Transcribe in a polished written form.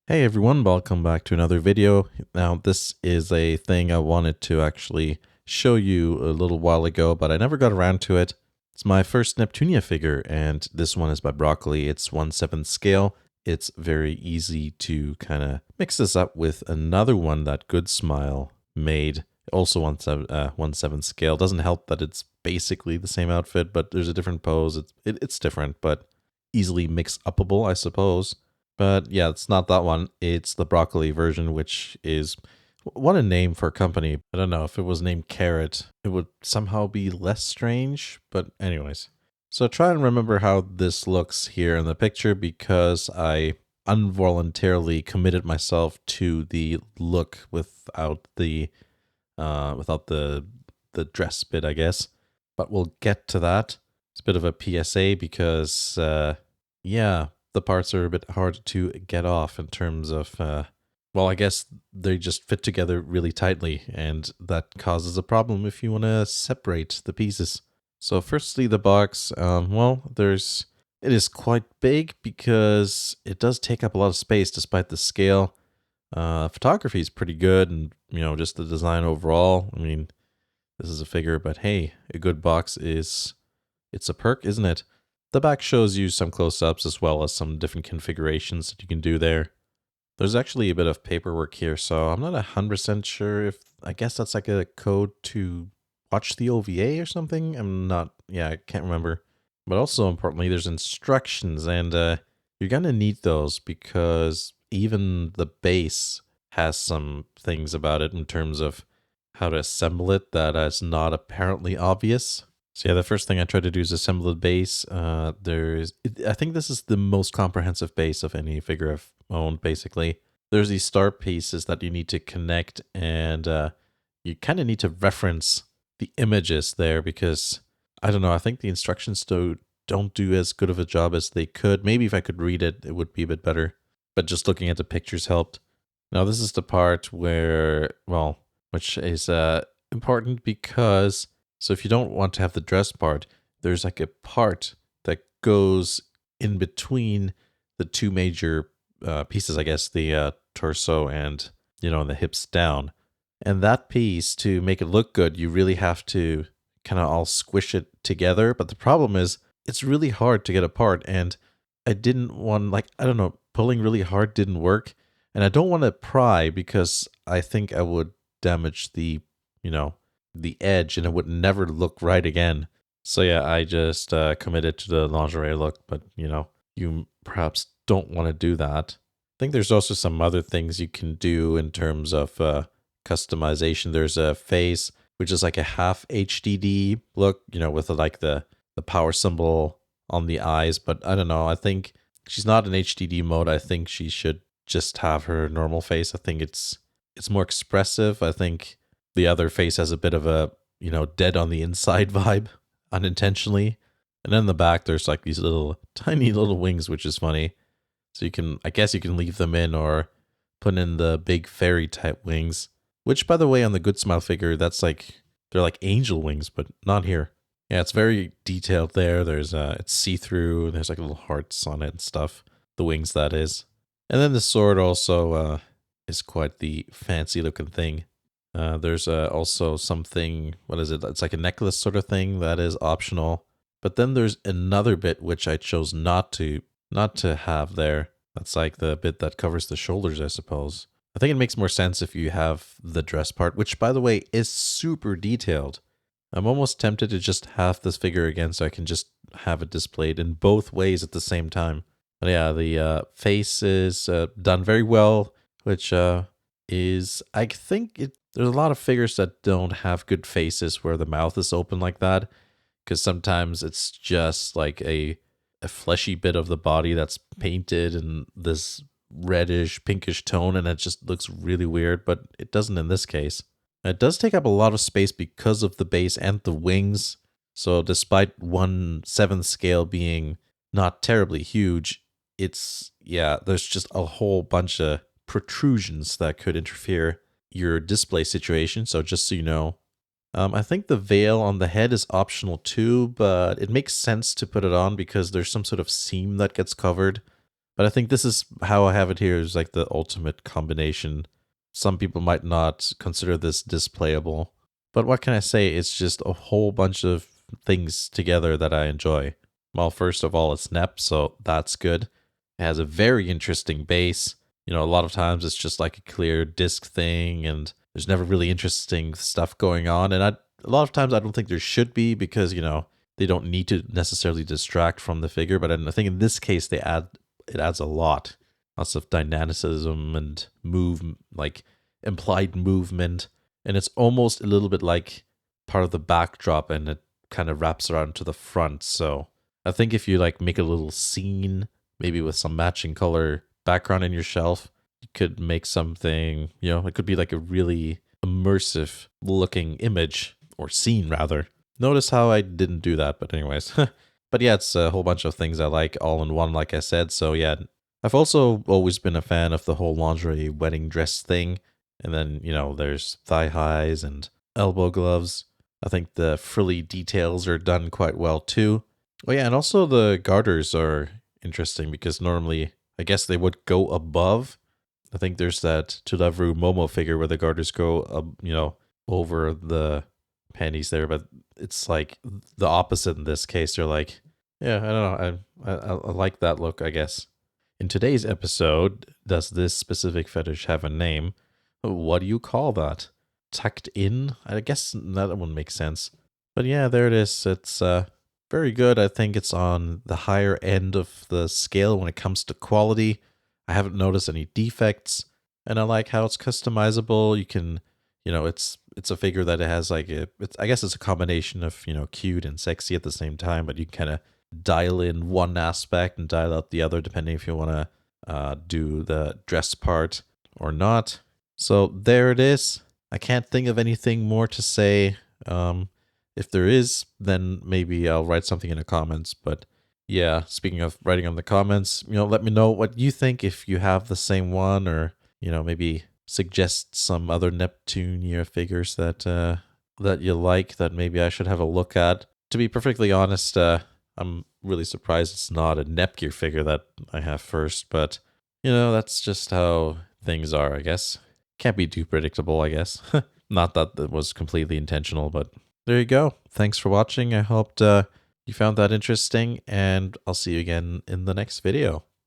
Hey everyone, welcome back to another video. Now this is a thing I wanted to actually show you a little while ago, but I never got around to it. It's my first Neptunia figure, and this one is by Broccoli. It's 1/7 scale. It's very easy to kind of mix this up with another one that Good Smile made, also 1/7 scale. Doesn't help that it's basically the same outfit, but there's a different pose. It's different, but easily mix-upable, I suppose. But yeah, it's not that one. It's the broccoli version, which is what a name for a company. I don't know if it was named Carrot, it would somehow be less strange. But anyways, so try and remember how this looks here in the picture because I involuntarily committed myself to the look without the dress bit, I guess. But we'll get to that. It's a bit of a PSA because yeah, the parts are a bit hard to get off in terms of, well, I guess they just fit together really tightly, and that causes a problem if you want to separate the pieces. So, firstly, the box, it is quite big because it does take up a lot of space despite the scale. Photography is pretty good, and, just the design overall. I mean, this is a figure, but hey, a good box it's a perk, isn't it? The back shows you some close-ups as well as some different configurations that you can do there. There's actually a bit of paperwork here, so I'm not 100% sure if, I guess that's like a code to watch the OVA or something? I can't remember. But also importantly, there's instructions, and you're gonna need those because even the base has some things about it in terms of how to assemble it that is not apparently obvious. So yeah, the first thing I try to do is assemble the base. I think this is the most comprehensive base of any figure I've owned, basically. There's these star pieces that you need to connect, and you kind of need to reference the images there because, I don't know, I think the instructions don't do as good of a job as they could. Maybe if I could read it, it would be a bit better. But just looking at the pictures helped. Now this is the part which is important because so if you don't want to have the dress part, there's like a part that goes in between the two major pieces, I guess, the torso and, the hips down. And that piece, to make it look good, you really have to kind of all squish it together. But the problem is, it's really hard to get apart. And I didn't want, I don't know, pulling really hard didn't work. And I don't want to pry because I think I would damage you know, the edge and it would never look right again. So yeah, I just committed to the lingerie look, but you perhaps don't want to do that. I think there's also some other things you can do in terms of customization. There's a face, which is like a half HDD look, with the power symbol on the eyes. But I don't know. I think she's not in HDD mode. I think she should just have her normal face. I think it's more expressive. I think the other face has a bit of a, dead on the inside vibe unintentionally. And then in the back, there's like these little tiny little wings, which is funny. So I guess you can leave them in or put in the big fairy type wings, which by the way, on the Good Smile figure, they're like angel wings, but not here. Yeah, it's very detailed there. It's see-through. There's like little hearts on it and stuff. The wings, that is. And then the sword also is quite the fancy looking thing. There's also something, what is it? It's like a necklace sort of thing that is optional. But then there's another bit which I chose not to have there. That's like the bit that covers the shoulders, I suppose. I think it makes more sense if you have the dress part, which by the way is super detailed. I'm almost tempted to just have this figure again so I can just have it displayed in both ways at the same time. But yeah, the face is done very well, which is, I think there's a lot of figures that don't have good faces where the mouth is open like that, because sometimes it's just like a fleshy bit of the body that's painted in this reddish pinkish tone, and it just looks really weird, but it doesn't in this case. It does take up a lot of space because of the base and the wings, so despite 1/7 scale being not terribly huge, there's just a whole bunch of protrusions that could interfere your display situation. So just so you know, I think the veil on the head is optional too, but it makes sense to put it on because there's some sort of seam that gets covered. But I think this is how I have it here is like the ultimate combination. Some people might not consider this displayable, but what can I say? It's just a whole bunch of things together that I enjoy. Well, first of all, it's Nep, so that's good. It has a very interesting base. You know, a lot of times it's just like a clear disk thing, and there's never really interesting stuff going on. And a lot of times I don't think there should be because, you know, they don't need to necessarily distract from the figure. But I think in this case, it adds a lot. Lots of dynamicism and like implied movement. And it's almost a little bit like part of the backdrop, and it kind of wraps around to the front. So I think if you like make a little scene, maybe with some matching color background in your shelf, you could make something, you know, it could be like a really immersive looking image or scene rather. Notice how I didn't do that, but anyways. But yeah, it's a whole bunch of things I like all in one, like I said. So yeah, I've also always been a fan of the whole lingerie wedding dress thing. And then, you know, there's thigh highs and elbow gloves. I think the frilly details are done quite well too. Oh yeah, and also the garters are interesting because normally I guess they would go above. I think there's that Tulavru Momo figure where the garters go you know, over the panties there, but it's like the opposite in this case. They're like, yeah, I don't know. I like that look, I guess. In today's episode, does this specific fetish have a name? What do you call that? Tucked in? I guess that wouldn't make sense. But yeah, there it is. It's very good. I think it's on the higher end of the scale when it comes to quality. I haven't noticed any defects, and I like how it's customizable. You can, you know, it's a figure that it has like I guess it's a combination of, you know, cute and sexy at the same time, but you can kind of dial in one aspect and dial out the other depending if you want to do the dress part or not. So there it is. I can't think of anything more to say. If there is, then maybe I'll write something in the comments. But yeah, speaking of writing on the comments, you know, let me know what you think if you have the same one, or, you know, maybe suggest some other Neptune year figures that that you like that maybe I should have a look at. To be perfectly honest, I'm really surprised it's not a Nepgear figure that I have first, but you know, that's just how things are, I guess. Can't be too predictable, I guess. Not that it was completely intentional, but there you go. Thanks for watching. I hoped you found that interesting, and I'll see you again in the next video.